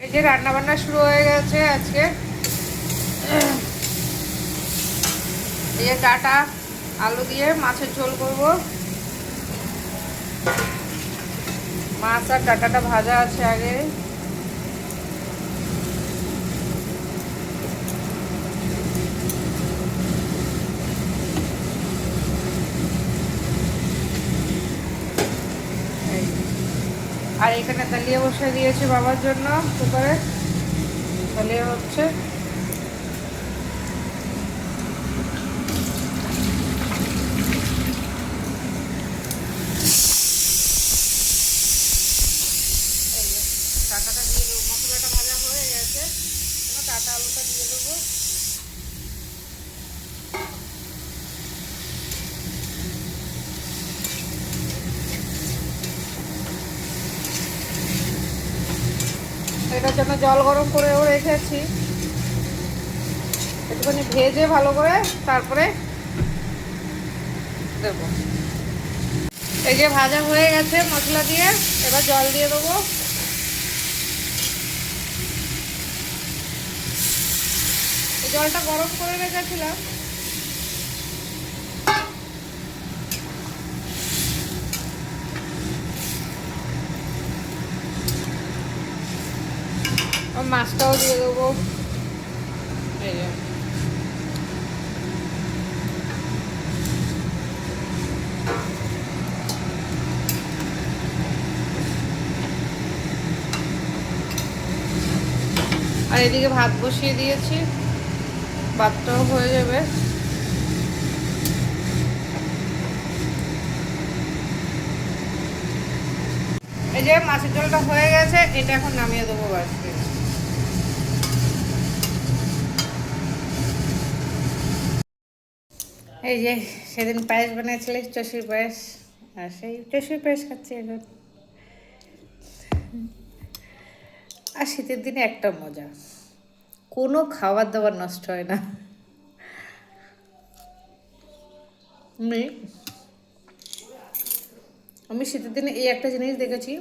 এই যে রান্না বান্না শুরু হয়ে গেছে আজকে। এই যে ডাটা আলু দিয়ে মাছের ঝোল করব। মাছ আর ডাটাটা ভাজা আছে আগে। আর এখানে দালিয়ে বসে দিয়েছি বাবার জন্য কুকারে, দালিয়ে হচ্ছে। ডাটাটা দিয়ে দেবো, মশলাটা ভাজা হয়ে গেছে, ডাটা আলুটা দিয়ে দেবো। এটার জন্য জল গরম করেও রেখেছি, একটুখানি ভেজে ভালো করে তারপরে দেবো। এই যে ভাজা হয়ে গেছে মশলা দিয়ে, এবার জল দিয়ে দেবো। এই জলটা গরম করে রেখেছিলাম। মাছটাও দিয়ে দেবো। এই যে আর এদিকে ভাত বসিয়ে দিয়েছি, ভাতটাও হয়ে যাবে। এই যে মাছের ঝোলটা হয়ে গেছে, এটা এখন নামিয়ে দেবো ব্যাস। এই যে সেদিন পায়েস বানিয়েছিলিস, চষির পায়েস, আর সেই চষির পায়েস খাচ্ছি এখন। আর শীতের দিনে একটা মজা, কোনো খাবার দাবার নষ্ট হয় না। আমি আমি শীতের দিনে এই একটা জিনিস দেখেছি,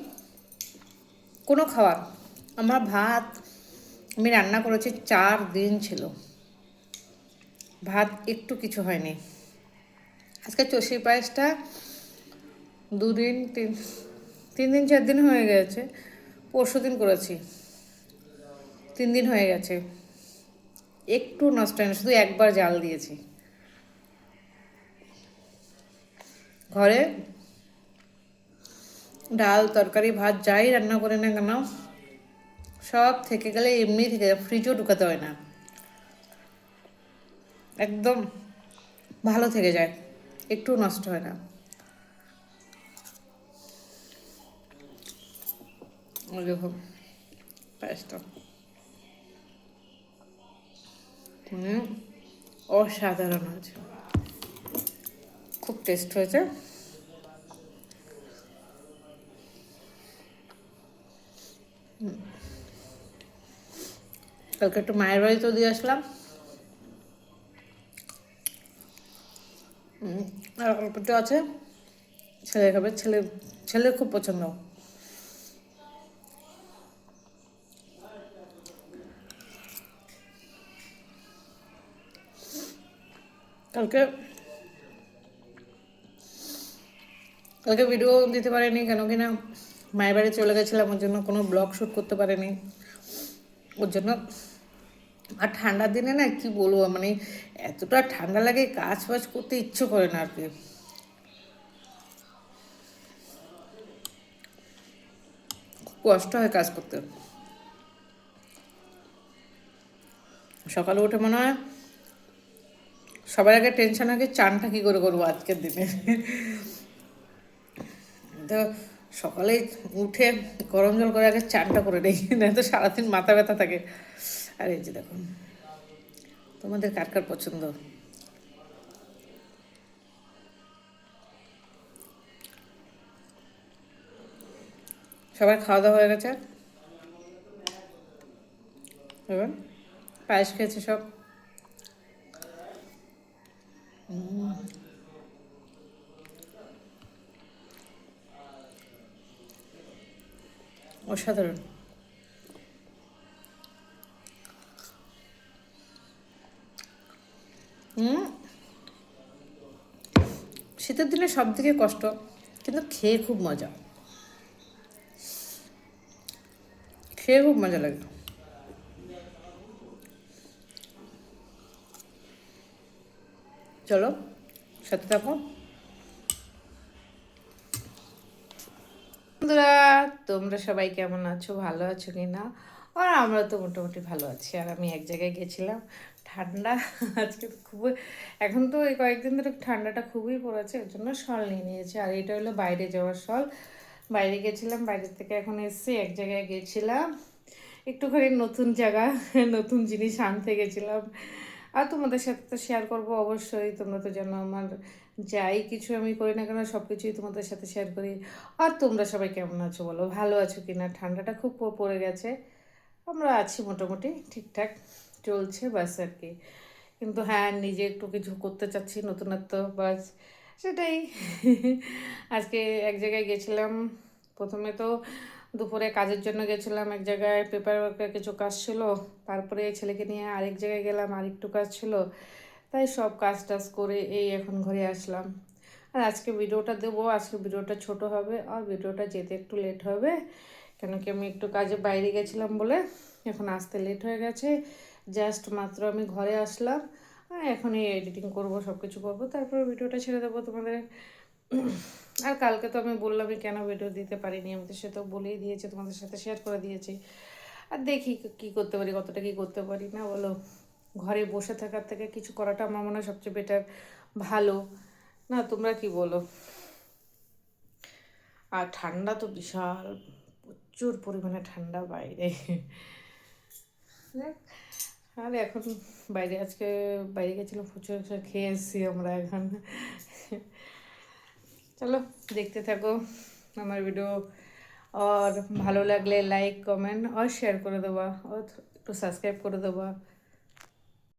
কোনো খাবার, আমার ভাত আমি রান্না করেছি 4 দিন ছিল, ভাত একটু কিছু হয়নি। আজকে চষির পায়েসটা 2 দিন 3 দিন 4 দিন হয়ে গেছে, পরশু দিন করেছি, 3 দিন হয়ে গেছে, একটু নষ্ট হয়নি, শুধু একবার জাল দিয়েছি। ঘরে ডাল তরকারি ভাত যাই রান্না করে না কেন, সব থেকে গেলে এমনি থেকে ফ্রিজও ঢুকাতে হয় না, একদম ভালো থেকে যায়, একটু নষ্ট হয় না। ওই দেখো পায়েসটা অসাধারণ হয়েছে, খুব টেস্ট হয়েছে। কালকে একটু মায়ের বাড়িতেও দিয়ে আসলাম, আর অল্প একটু আছে, ছেলে খাবে, ছেলের খুব পছন্দ। কালকে কালকে ভিডিও দিতে পারিনি, কেন কিনা মায়ের বাড়ি চলে গেছিলাম, ওর জন্য কোনো ব্লগ শ্যুট করতে পারিনি, ওর জন্য। আর ঠান্ডার দিনে না কি বলবো, মানে এতটা ঠান্ডা লাগে, কাজ বাজ করতে ইচ্ছে করে না আর কি, খুব কষ্ট হয় কাজ করতে। সকালে উঠে মনে হয় সবার আগে টেনশন আগে চানটা কী করে করবো আজকের দিনে। তো সকালে উঠে গরম জল করে আগে চানটা করে নেই, না তো সারাদিন মাথা ব্যথা থাকে। আর এই যে দেখুন, তোমাদের কার কার পছন্দ। সবার খাওয়া দাওয়া হয়ে গেছে, এবার পায়েস খেয়েছে সব। অসাধারণ। হুম, শীতের দিনে সব দিকে কষ্ট, কিন্তু খেয়ে খুব মজা, খেয়ে খুব মজা লাগে। চলো, সাথে থাকো। বন্ধুরা, তোমরা সবাই কেমন আছো, ভালো আছো কি না? আর আমরা তো মোটামুটি ভালো আছি। আর আমি এক জায়গায় গেছিলাম, ঠান্ডা আজকে তো খুবই, এখন তো এই কয়েকদিন ধরে ঠান্ডাটা খুবই পড়েছে, ওই জন্য শল নিয়ে নিয়েছি। আর এটা হলো বাইরে যাওয়ার শল। বাইরে গেছিলাম, বাইরে থেকে এখন এসেছি, এক জায়গায় গেছিলাম একটুখানি নতুন জায়গা, নতুন জিনিস আনতে গেছিলাম। আর তোমাদের সাথে তো শেয়ার করবো অবশ্যই, তোমরা তো জানো আমার যাই কিছু আমি করি না কেন সব কিছুই তোমাদের সাথে শেয়ার করি। আর তোমরা সবাই কেমন আছো বলো, ভালো আছো কি না? ঠান্ডাটা খুব পড়ে গেছে, আমরা আছি মোটামুটি ঠিকঠাক, চলছে বাস আর কি। কিন্তু হ্যাঁ, নিজে একটু কিছু করতে চাচ্ছি, নতুনত্ব বাস, সেটাই। আজকে এক জায়গায় গেছিলাম, প্রথমে তো দুপুরে কাজের জন্য গেছিলাম এক জায়গায়, পেপার ওয়ার্কের কিছু কাজ ছিল। তারপরে ছেলেকে নিয়ে আরেক জায়গায় গেলাম, আরেকটু কাজ ছিল। তাই সব কাজ টাজ করে এই এখন ঘরে আসলাম। আর আজকে ভিডিওটা দেবো, আজকে ভিডিওটা ছোট হবে আর ভিডিওটা যেতে একটু লেট হবে, কেন কি আমি একটু কাজে বাইরে গেছিলাম বলে এখন আসতে লেট হয়ে গেছে। জাস্ট মাত্র আমি ঘরে আসলাম, আর এখনই এডিটিং করব, সব কিছু করবো, তারপর ভিডিওটা ছেড়ে দেবো তোমাদের। আর কালকে তো আমি বললামই কেন ভিডিও দিতে পারিনি, আমি তো সে তো বলেই দিয়েছি, তোমাদের সাথে শেয়ার করে দিয়েছি। আর দেখি কী করতে পারি, কতটা কী করতে পারি না বলো। ঘরে বসে থাকার থেকে কিছু করাটা আমার মনে হয় সবচেয়ে বেটার, ভালো। না, তোমরা কি বলো? আর ঠান্ডা তো বিশাল, প্রচুর পরিমাণে ঠান্ডা বাইরে। আর এখন বাইরে আজকে বাইরে গেছিলাম, প্রচুর খেয়ে এসেছি আমরা এখন। চলো, দেখতে থাকো আমার ভিডিও। আর ভালো লাগলে লাইক কমেন্ট আর শেয়ার করে দেবা, আর একটু সাবস্ক্রাইব করে দেবা।